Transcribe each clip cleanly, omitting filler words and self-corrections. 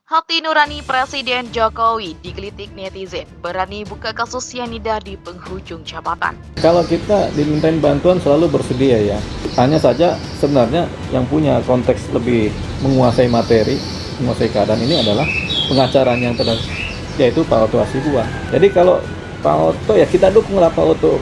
Hati nurani Presiden Jokowi digelitik netizen, berani buka kasus sianida di penghujung jabatan. Kalau kita dimintain bantuan selalu bersedia ya. Hanya saja sebenarnya yang punya konteks lebih menguasai materi, menguasai keadaan ini adalah pengacaranya yang yaitu Pak Otto Hasibuan. Jadi kalau Pak Otto ya kita dukunglah Pak Otto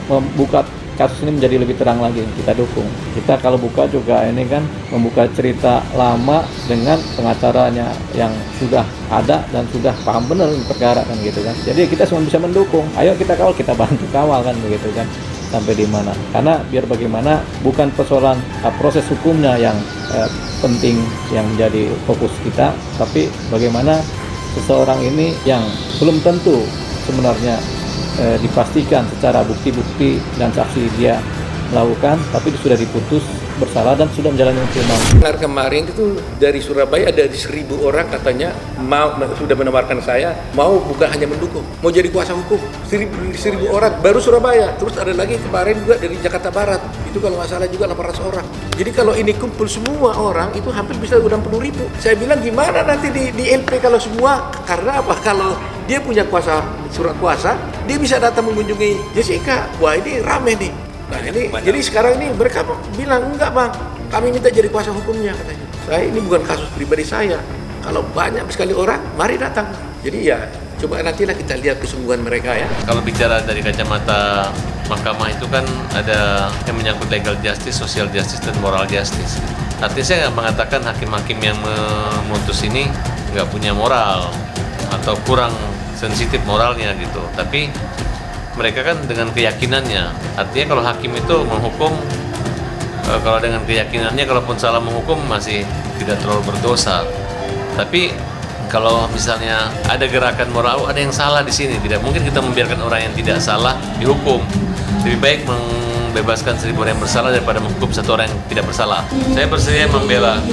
membuka kasus ini menjadi lebih terang lagi, kita dukung. Kita kalau buka juga ini kan membuka cerita lama dengan pengacaranya yang sudah ada dan sudah paham benar perkara kan gitu kan. Jadi kita semua bisa mendukung. Ayo kita kawal, kita bantu kawal kan begitu kan sampai di mana. Karena biar bagaimana bukan persoalan proses hukumnya yang penting yang menjadi fokus kita, tapi bagaimana seseorang ini yang belum tentu sebenarnya dipastikan secara bukti-bukti dan saksi dia melakukan, tapi sudah diputus bersalah dan sudah menjalani hukuman. Kemarin itu dari Surabaya ada 1.000 orang katanya sudah menawarkan saya mau bukan hanya mendukung, mau jadi kuasa hukum. 1.000 orang baru Surabaya, terus ada lagi kemarin juga dari Jakarta Barat, itu kalau nggak salah juga 800 orang. Jadi kalau ini kumpul semua orang itu hampir bisa 60.000. Saya bilang gimana nanti di LP kalau semua, karena apa? Kalau dia punya surat kuasa, dia bisa datang mengunjungi Jessica. Wah ini rame nih. Nah ini, jadi sekarang ini mereka bilang enggak bang, kami minta jadi kuasa hukumnya katanya. Saya ini bukan kasus pribadi saya. Kalau banyak sekali orang, mari datang. Jadi ya coba nantilah kita lihat kesungguhan mereka ya. Kalau bicara dari kacamata mahkamah itu kan ada yang menyangkut legal justice, social justice, dan moral justice. Artinya saya nggak mengatakan hakim-hakim yang memutus ini nggak punya moral atau kurang sensitif moralnya gitu. Tapi mereka kan dengan keyakinannya. Artinya kalau hakim itu menghukum, kalau dengan keyakinannya, kalaupun salah menghukum masih tidak terlalu berdosa. Tapi kalau misalnya ada gerakan moral, ada yang salah di sini, tidak mungkin kita membiarkan orang yang tidak salah dihukum. Lebih baik membebaskan 1.000 orang yang bersalah daripada menghukum 1 orang yang tidak bersalah. Saya bersedia membela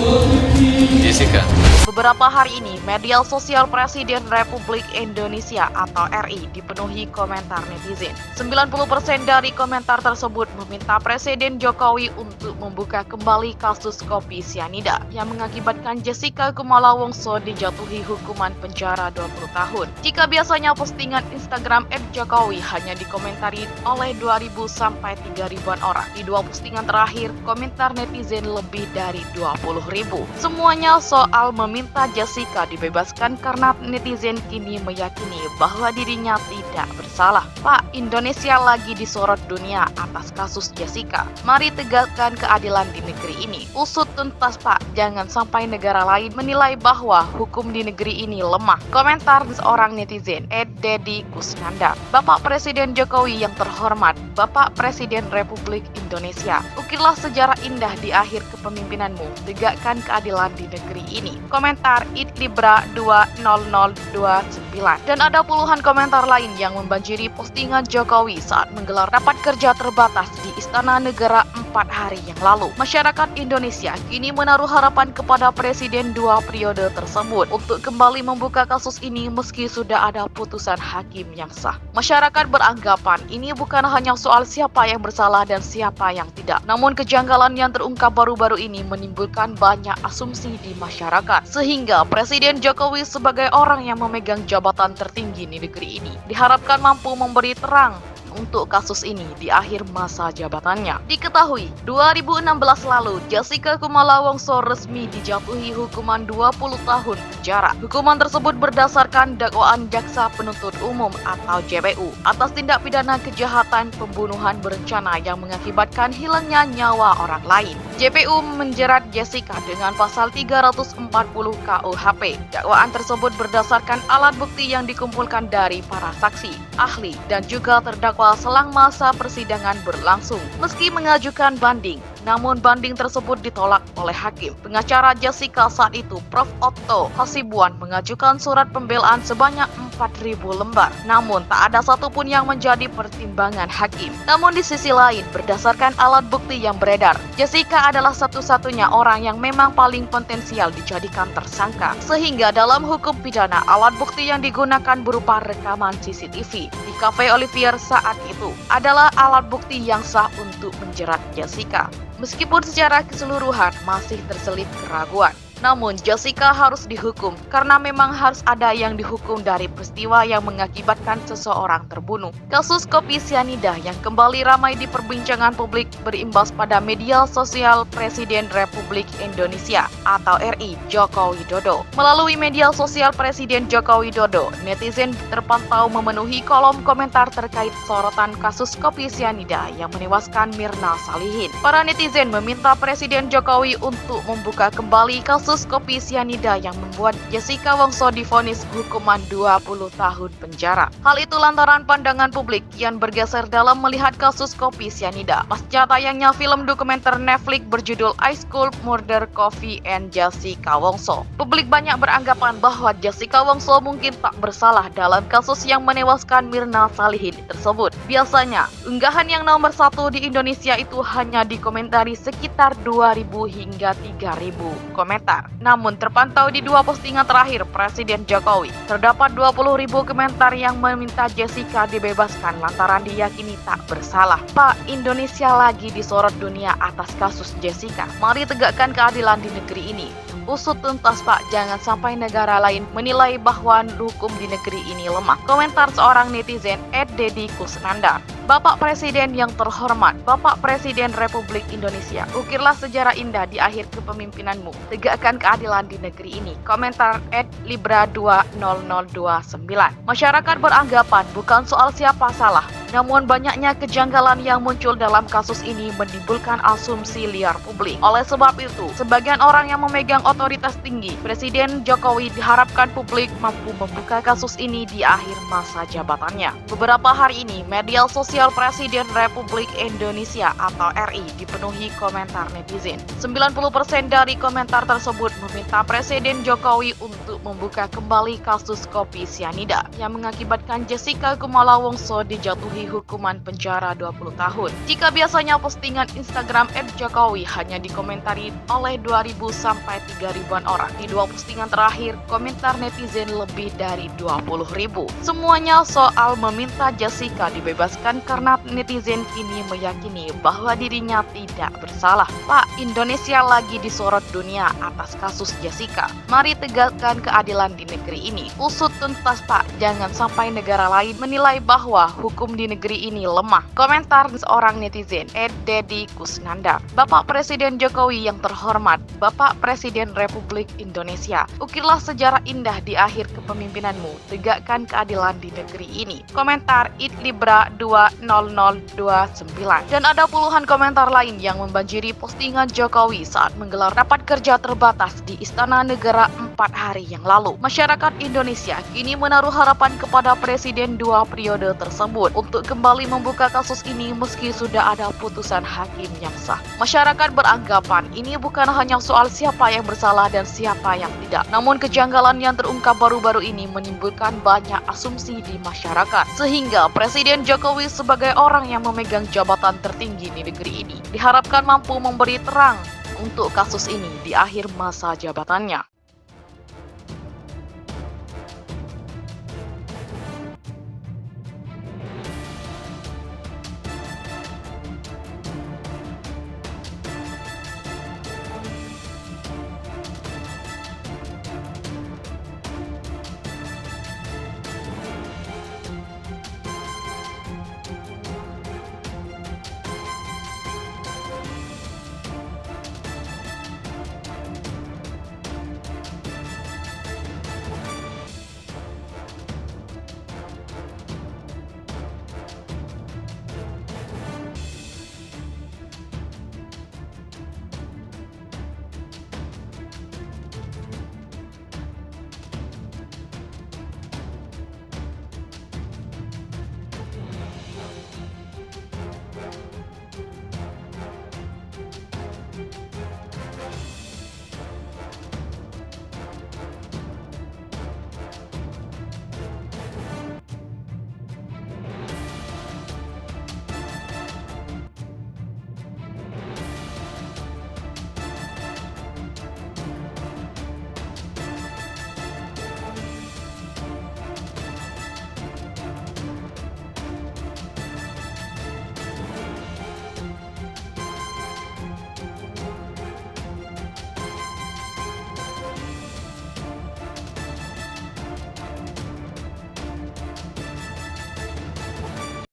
Jessica. Beberapa hari ini, media sosial Presiden Republik Indonesia atau RI dipenuhi komentar netizen. 90% dari komentar tersebut meminta Presiden Jokowi untuk membuka kembali kasus kopi sianida yang mengakibatkan Jessica Kumala Wongso dijatuhi hukuman penjara 20 tahun. Jika biasanya postingan Instagram @jokowi hanya dikomentari oleh 2.000 sampai 3.000-an orang, di 2 postingan terakhir komentar netizen lebih dari 20.000. Semuanya soal meminta Jessica dibebaskan karena netizen kini meyakini bahwa dirinya tidak bersalah. Pak, Indonesia lagi disorot dunia atas kasus Jessica. Mari tegakkan keadilan di negeri ini. Usut tuntas Pak, jangan sampai negara lain menilai bahwa hukum di negeri ini lemah. Komentar seorang netizen, @Dedi Kusnanda. Bapak Presiden Jokowi yang terhormat, Bapak Presiden Republik Indonesia, ukirlah sejarah indah di akhir kepemimpinanmu. Tegakkan keadilan di negeri ini. Komentar @libra 20029. Dan ada puluhan komentar lain yang membanjiri postingan Jokowi saat menggelar rapat kerja terbatas di Istana Negara 4 hari yang lalu. Masyarakat Indonesia kini menaruh harapan kepada Presiden 2 periode tersebut untuk kembali membuka kasus ini meski sudah ada putusan hakim yang sah. Masyarakat beranggapan ini bukan hanya soal siapa yang bersalah dan siapa yang tidak. Namun kejanggalan yang terungkap baru-baru ini menimbulkan banyak asumsi di masyarakat. Sehingga Presiden Jokowi sebagai orang yang memegang jabatan tertinggi di negeri ini diharapkan mampu memberi terang untuk kasus ini di akhir masa jabatannya. Diketahui, 2016 lalu Jessica Kumala Wongso resmi dijatuhi hukuman 20 tahun penjara. Hukuman tersebut berdasarkan dakwaan Jaksa Penuntut Umum atau JPU atas tindak pidana kejahatan pembunuhan berencana yang mengakibatkan hilangnya nyawa orang lain. JPU menjerat Jessica dengan pasal 340 KUHP. Dakwaan tersebut berdasarkan alat bukti yang dikumpulkan dari para saksi, ahli, dan juga terdakwa selang masa persidangan berlangsung. Meski mengajukan banding, namun banding tersebut ditolak oleh hakim. Pengacara Jessica saat itu, Prof. Otto Hasibuan, mengajukan surat pembelaan sebanyak 4.000 lembar. Namun tak ada satupun yang menjadi pertimbangan hakim. Namun di sisi lain, berdasarkan alat bukti yang beredar, Jessica adalah satu-satunya orang yang memang paling potensial dijadikan tersangka. Sehingga dalam hukum pidana, alat bukti yang digunakan berupa rekaman CCTV di Cafe Olivier saat itu adalah alat bukti yang sah untuk menjerat Jessica. Meskipun secara keseluruhan masih terselip keraguan. Namun Jessica harus dihukum karena memang harus ada yang dihukum dari peristiwa yang mengakibatkan seseorang terbunuh. Kasus kopi sianida yang kembali ramai di perbincangan publik berimbas pada media sosial Presiden Republik Indonesia atau RI Joko Widodo. Melalui media sosial Presiden Joko Widodo, netizen terpantau memenuhi kolom komentar terkait sorotan kasus kopi sianida yang menewaskan Mirna Salihin. Para netizen meminta Presiden Jokowi untuk membuka kembali kasus kopi sianida yang membuat Jessica Wongso divonis hukuman 20 tahun penjara. Hal itu lantaran pandangan publik kian bergeser dalam melihat kasus kopi sianida pasca tayangnya film dokumenter Netflix berjudul Ice Cold Murder Coffee and Jessica Wongso. Publik banyak beranggapan bahwa Jessica Wongso mungkin tak bersalah dalam kasus yang menewaskan Mirna Salihin tersebut. Biasanya, unggahan yang nomor 1 di Indonesia itu hanya dikomentari sekitar 2.000 hingga 3.000 komentar. Namun terpantau di 2 postingan terakhir Presiden Jokowi, terdapat 20.000 komentar yang meminta Jessica dibebaskan lantaran diyakini tak bersalah. Pak, Indonesia lagi disorot dunia atas kasus Jessica. Mari tegakkan keadilan di negeri ini. Usut tuntas Pak, jangan sampai negara lain menilai bahwa hukum di negeri ini lemah. Komentar seorang netizen @Dedi Kusnandar. Bapak Presiden yang terhormat, Bapak Presiden Republik Indonesia, ukirlah sejarah indah di akhir kepemimpinanmu. Tegakkan keadilan di negeri ini. Komentar @libra20029. Masyarakat beranggapan bukan soal siapa salah, namun banyaknya kejanggalan yang muncul dalam kasus ini menimbulkan asumsi liar publik. Oleh sebab itu, sebagian orang yang memegang otoritas tinggi, Presiden Jokowi diharapkan publik mampu membuka kasus ini di akhir masa jabatannya. Beberapa hari ini, media sosial Presiden Republik Indonesia atau RI dipenuhi komentar netizen. 90% dari komentar tersebut meminta Presiden Jokowi untuk membuka kembali kasus kopi sianida yang mengakibatkan Jessica Kumala Wongso dijatuhi hukuman penjara 20 tahun. Jika biasanya postingan Instagram @jokowi hanya dikomentari oleh 2.000 sampai 3.000-an orang, di 2 postingan terakhir komentar netizen lebih dari 20.000. Semuanya soal meminta Jessica dibebaskan karena netizen kini meyakini bahwa dirinya tidak bersalah. Pak, Indonesia lagi disorot dunia atas kasus Jessica. Mari tegakkan keadilan di negeri ini. Usut tuntas Pak, jangan sampai negara lain menilai bahwa hukum di negeri ini lemah. Komentar seorang netizen @Dedi Kusnandar. Bapak Presiden Jokowi yang terhormat, Bapak Presiden Republik Indonesia, ukirlah sejarah indah di akhir kepemimpinanmu. Tegakkan keadilan di negeri ini. Komentar @libra20029. Dan ada puluhan komentar lain yang membanjiri postingan Jokowi saat menggelar rapat kerja terbatas di Istana Negara 4 hari yang lalu. Masyarakat Indonesia kini menaruh harapan kepada Presiden 2 periode tersebut untuk kembali membuka kasus ini meski sudah ada putusan hakim yang sah. Masyarakat beranggapan ini bukan hanya soal siapa yang bersalah dan siapa yang tidak, namun kejanggalan yang terungkap baru-baru ini menimbulkan banyak asumsi di masyarakat, sehingga Presiden Jokowi sebagai orang yang memegang jabatan tertinggi di negeri ini diharapkan mampu memberi terang untuk kasus ini di akhir masa jabatannya.